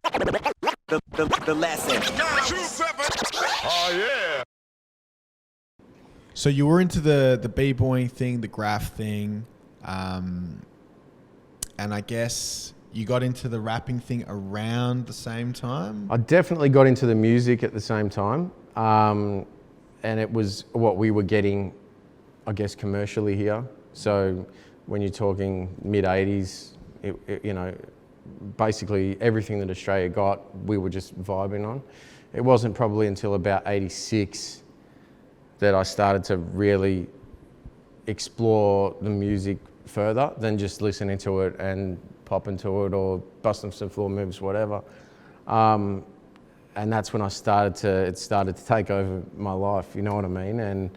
The lesson. Oh yeah. So you were into the b-boying thing, the graph thing, and I guess you got into the rapping thing around the same time? I definitely got into the music at the same time, and it was what we were getting, I guess, commercially here. So when you're talking mid-'80s, you know, basically everything that Australia got, we were just vibing on. It wasn't probably until about 86 that I started to really explore the music further than just listening to it and popping to it or busting some floor moves, whatever. And that's when it started to take over my life, you know what I mean?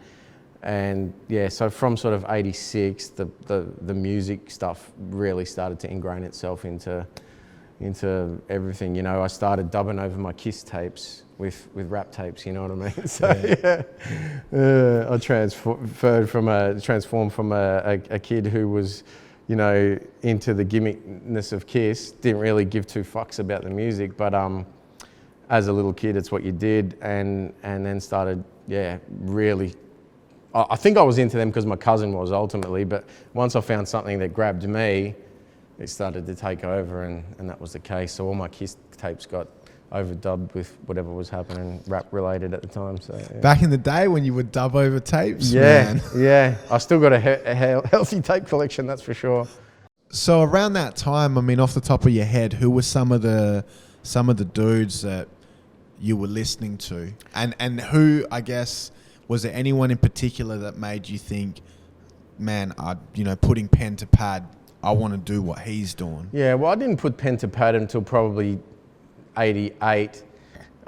And yeah, so from sort of 86, the music stuff really started to ingrain itself into everything. You know, I started dubbing over my Kiss tapes with rap tapes, you know what I mean? So yeah, I transformed from a kid who was, you know, into the gimmickness of Kiss, didn't really give two fucks about the music, but as a little kid, it's what you did, and then started, yeah, really. I think I was into them because my cousin was ultimately, but once I found something that grabbed me, it started to take over, and that was the case. So all my Kiss tapes got overdubbed with whatever was happening rap related at the time. So yeah. Back in the day when you would dub over tapes, yeah, man. yeah. I still got a healthy tape collection, that's for sure. So around that time, I mean, off the top of your head, who were some of the dudes that you were listening to, and who, I guess, was there anyone in particular that made you think, man, putting pen to pad, I want to do what he's doing? Yeah, well, I didn't put pen to pad until probably 88.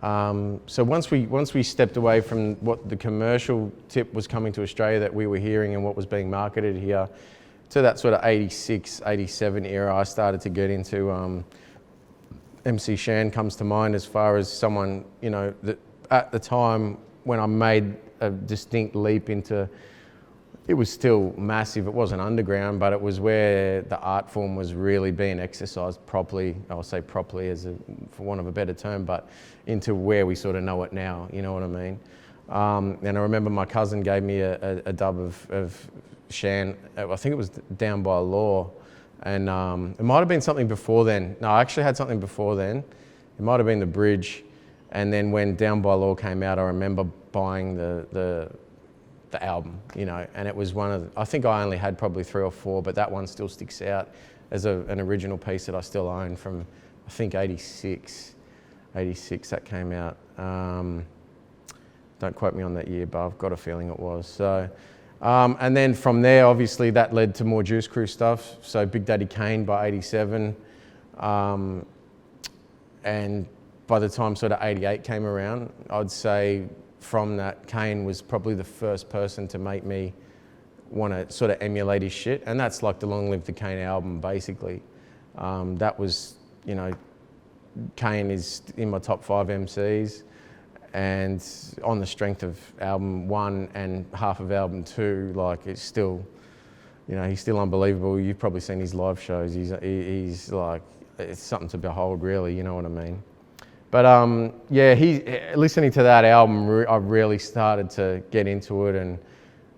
So once we stepped away from what the commercial tip was coming to Australia that we were hearing and what was being marketed here, to that sort of 86, 87 era, I started to get into emcee Shan comes to mind as far as someone, you know, that at the time when I made a distinct leap into, it was still massive, it wasn't underground, but it was where the art form was really being exercised properly. I'll say properly for want of a better term, but into where we sort of know it now, you know what I mean? And I remember my cousin gave me a dub of Shan, I think it was Down by Law, and it might have been something before then. No, I actually had something before then. It might have been The Bridge, and then when Down by Law came out, I remember buying the album, you know, and it was I think I only had probably 3 or 4, but that one still sticks out as an original piece that I still own from, I think 86 that came out. Don't quote me on that year, but I've got a feeling it was. So, and then from there, obviously that led to more Juice Crew stuff. So Big Daddy Kane by 87. And by the time sort of 88 came around, I'd say from that, Kane was probably the first person to make me want to sort of emulate his shit. And that's like the Long Live the Kane album, basically. That was, you know, Kane is in my top 5 MCs. And on the strength of album 1 and half of album 2, like it's still, you know, he's still unbelievable. You've probably seen his live shows. He's like, it's something to behold, really, you know what I mean? But yeah, listening to that album, I really started to get into it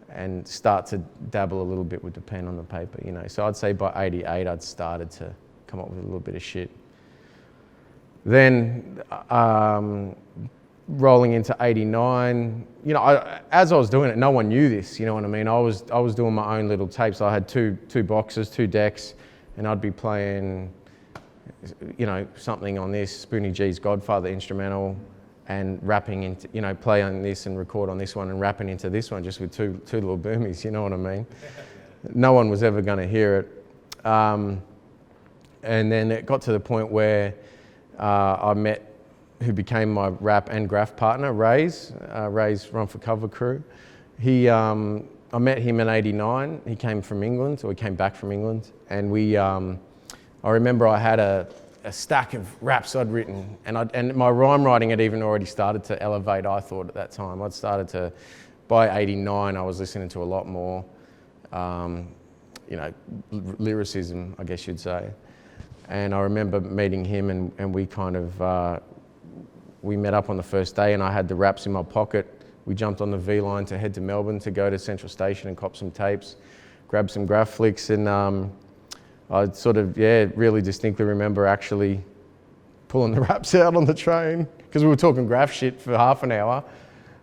and start to dabble a little bit with the pen on the paper, you know. So I'd say by 88, I'd started to come up with a little bit of shit. Then rolling into 89, you know, as I was doing it, no one knew this, you know what I mean? I was doing my own little tapes. I had two boxes, 2 decks, and I'd be playing, you know, something on this, Spoonie G's Godfather instrumental, and rapping into, you know, play on this and record on this one and rapping into this one just with two little boomies, you know what I mean? No one was ever going to hear it. And then it got to the point where I met who became my rap and graph partner, Ray's Run for Cover crew. I met him in 89. He came from England, or he came back from England, and I remember I had a stack of raps I'd written, and my rhyme writing had even already started to elevate, I thought, at that time. By 89, I was listening to a lot more, you know, lyricism, I guess you'd say. And I remember meeting him, and we kind of, we met up on the first day, and I had the raps in my pocket. We jumped on the V line to head to Melbourne to go to Central Station and cop some tapes, grab some graph flicks, and I sort of, really distinctly remember actually pulling the raps out on the train, because we were talking graph shit for half an hour.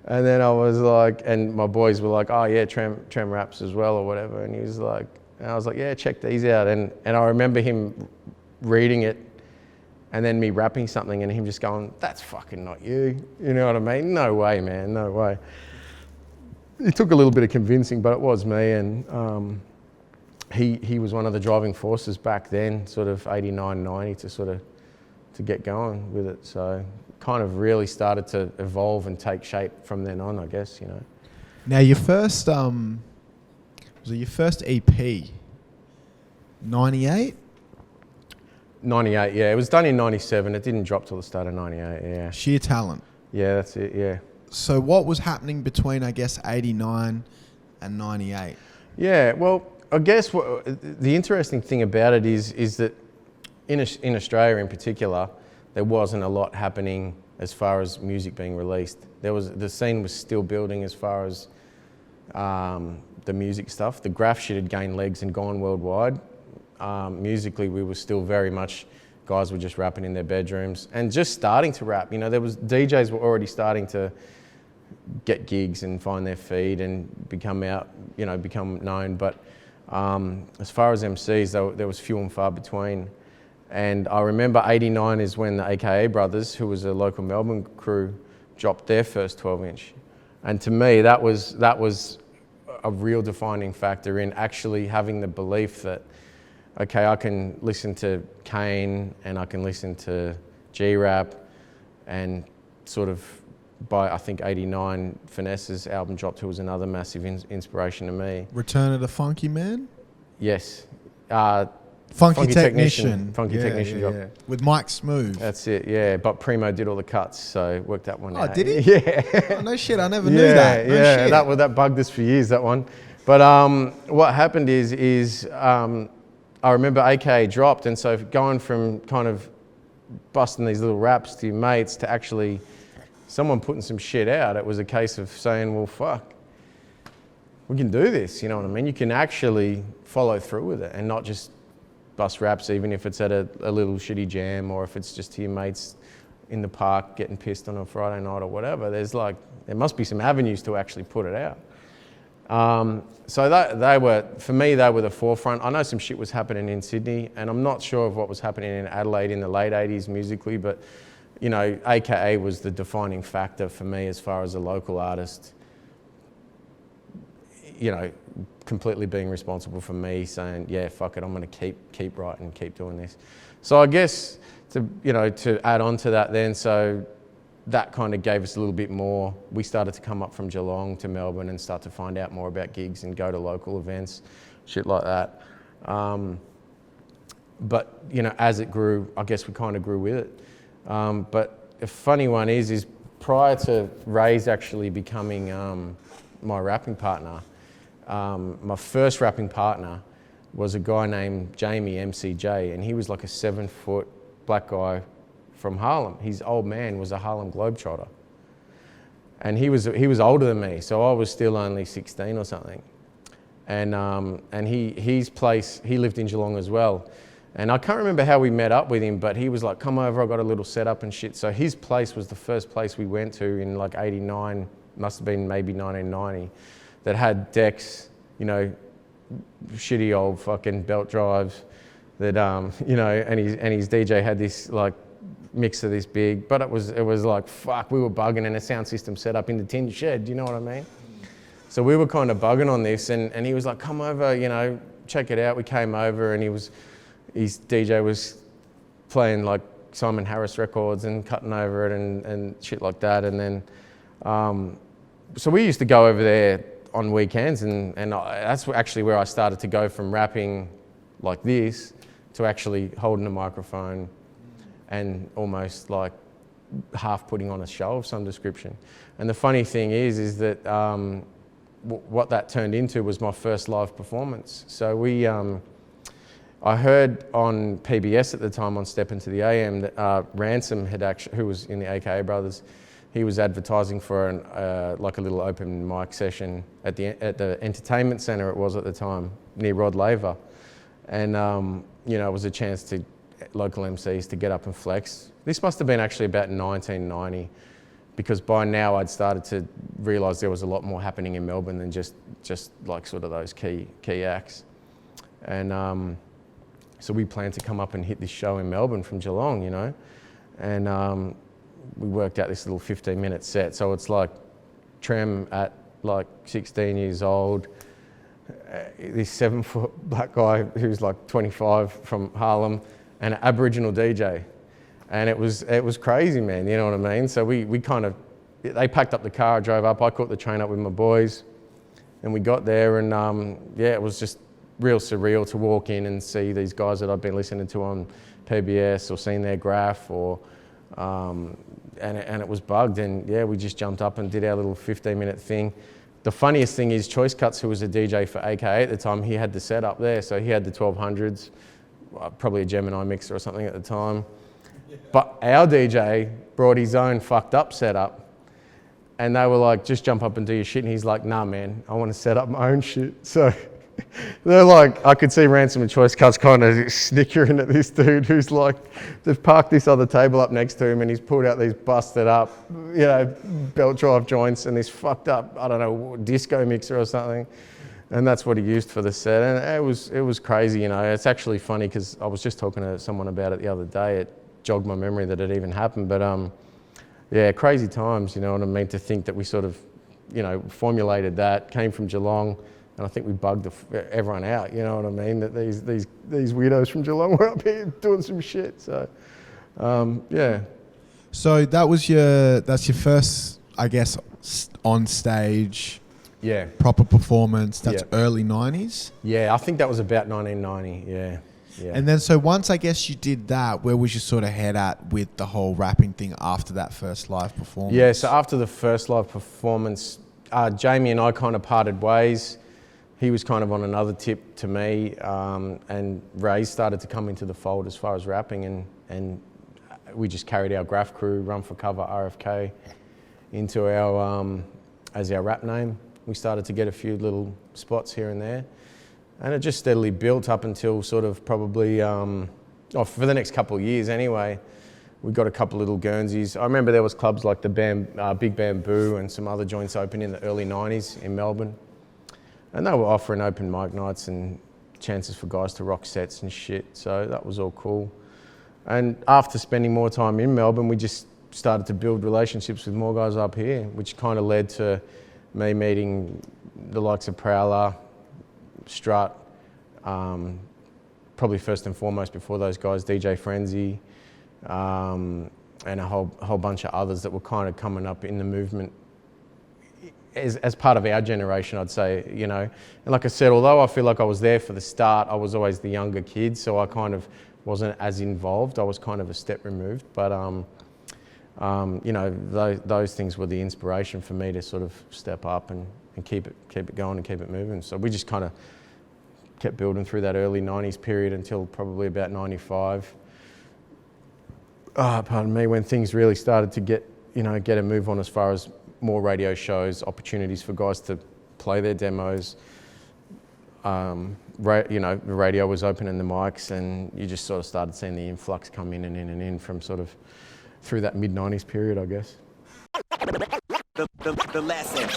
And then I was like, and my boys were like, oh yeah, Trem raps as well or whatever. And he was like, and I was like, yeah, check these out. And I remember him reading it and then me rapping something and him just going, that's fucking not you. You know what I mean? No way, man, no way. It took a little bit of convincing, but it was me. And he was one of the driving forces back then, sort of 89, 90 to get going with it. So kind of really started to evolve and take shape from then on, I guess, you know. Now your first, was it your first EP? 98? 98, yeah. It was done in 97. It didn't drop till the start of 98, yeah. Sheer Talent. Yeah, that's it, yeah. So what was happening between, I guess, 89 and 98? Yeah, well, I guess the interesting thing about it is that in Australia in particular, there wasn't a lot happening as far as music being released. The scene was still building as far as the music stuff. The graph shit had gained legs and gone worldwide. Musically, we were still very much, guys were just rapping in their bedrooms and just starting to rap. You know, DJs were already starting to get gigs and find their feet and become known. But as far as MCs, there was few and far between. And I remember 89 is when the AKA brothers, who was a local Melbourne crew, dropped their first 12-inch. And to me, that was a real defining factor in actually having the belief that, okay, I can listen to Kane and I can listen to G-Rap, and sort of by, I think, 89, Finesse's album dropped, who was another massive inspiration to me. Return of the Funky Man? Yes. Funky Technician. Funky Technician job. Yeah. With Mike Smooth. That's it, yeah. But Primo did all the cuts, so worked that one out. Oh, did he? Yeah. Oh, no shit, I never knew that. No shit. That bugged us for years, that one. But what happened is I remember AKA dropped, and so going from kind of busting these little raps to your mates to actually someone putting some shit out, it was a case of saying, well, fuck, we can do this, you know what I mean? You can actually follow through with it and not just bust raps, even if it's at a little shitty jam or if it's just to your mates in the park getting pissed on a Friday night or whatever. There must be some avenues to actually put it out. So they were the forefront. I know some shit was happening in Sydney, and I'm not sure of what was happening in Adelaide in the late 80s musically, but you know, AKA was the defining factor for me as far as a local artist, you know, completely being responsible for me saying, yeah, fuck it, I'm going to keep writing, keep doing this. So I guess to add on to that then, so that kind of gave us a little bit more. We started to come up from Geelong to Melbourne and start to find out more about gigs and go to local events, shit like that. But, you know, as it grew, I guess we kind of grew with it. But a funny one is prior to Ray's actually becoming my rapping partner, my first rapping partner was a guy named Jamie, MCJ, and he was like a 7-foot black guy from Harlem. His old man was a Harlem Globetrotter. And he was older than me, so I was still only 16 or something. And his place, he lived in Geelong as well. And I can't remember how we met up with him, but he was like, come over, I got a little setup and shit. So his place was the first place we went to in like 89, must have been maybe 1990, that had decks, you know, shitty old fucking belt drives that, you know, and his DJ had this like mixer this big, but it was like, fuck, we were bugging, and a sound system set up in the tin shed, you know what I mean? So we were kind of bugging on this, and he was like, come over, you know, check it out. We came over, and his DJ was playing like Simon Harris records and cutting over it and shit like that. And then, so we used to go over there on weekends, and that's actually where I started to go from rapping like this to actually holding a microphone and almost like half putting on a show of some description. And the funny thing is that what that turned into was my first live performance. So I heard on PBS at the time on Step Into the AM that Ransom had actually, who was in the AKA Brothers, he was advertising for like a little open mic session at the entertainment centre it was at the time, near Rod Laver. And, it was a chance to local MCs to get up and flex. This must have been actually about 1990, because by now I'd started to realise there was a lot more happening in Melbourne than just like sort of those key acts. And so we planned to come up and hit this show in Melbourne from Geelong, and we worked out this little 15-minute set. So it's like Trem at like 16 years old, this 7-foot black guy who's like 25 from Harlem, and an Aboriginal DJ. And it was crazy, man, you know what I mean? So we kind of, they packed up the car, drove up, I caught the train up with my boys, and we got there, and it was just real surreal to walk in and see these guys that I've been listening to on PBS or seen their graph, or and it was bugged, and we just jumped up and did our little 15-minute thing. The funniest thing is Choice Cuts, who was a DJ for AKA at the time, he had the setup there, so he had the 1200s, probably a Gemini mixer or something at the time. But our DJ brought his own fucked up setup, and they were like, just jump up and do your shit, and he's like, nah man, I want to set up my own shit. So they're like, I could see Ransom and Choice Cuts kind of snickering at this dude who's like, they've parked this other table up next to him, and he's pulled out these busted up, belt drive joints and this fucked up, I don't know, disco mixer or something. And that's what he used for the set. And it was crazy, It's actually funny because I was just talking to someone about it the other day. It jogged my memory that it even happened. But crazy times, you know what I mean? To think that we sort of, formulated that, came from Geelong, and I think we bugged everyone out, you know what I mean? That these weirdos from Geelong were up here doing some shit. So, So that's your first, I guess, on stage. Yeah. Proper performance. That's Yeah. early 90s. Yeah, I think that was about 1990. Yeah. And then, so once I guess you did that, where was your sort of head at with the whole rapping thing after that first live performance? Yeah, so after the first live performance, Jamie and I kind of parted ways. He was kind of on another tip to me, and Ray started to come into the fold as far as rapping, and we just carried our graph crew, Run for Cover, RFK, into our as our rap name. We started to get a few little spots here and there, and it just steadily built up until sort of probably, for the next couple of years anyway. We got a couple little Guernseys. I remember there was clubs like the Big Bamboo and some other joints open in the early 90s in Melbourne. And they were offering open mic nights and chances for guys to rock sets and shit, so that was all cool. And after spending more time in Melbourne, we just started to build relationships with more guys up here, which kind of led to me meeting the likes of Prowler, Strut, probably first and foremost before those guys, DJ Frenzy, and a whole bunch of others that were kind of coming up in the movement as part of our generation, I'd say, And like I said, although I feel like I was there for the start, I was always the younger kid, so I kind of wasn't as involved. I was kind of a step removed, but those things were the inspiration for me to sort of step up and keep it going and keep it moving. So we just kind of kept building through that early 90s period until probably about 95. Pardon me, when things really started to get a move on as far as more radio shows, opportunities for guys to play their demos. The radio was opening the mics, and you just sort of started seeing the influx come in and in and in from sort of through that mid-90s period, I guess. The lesson.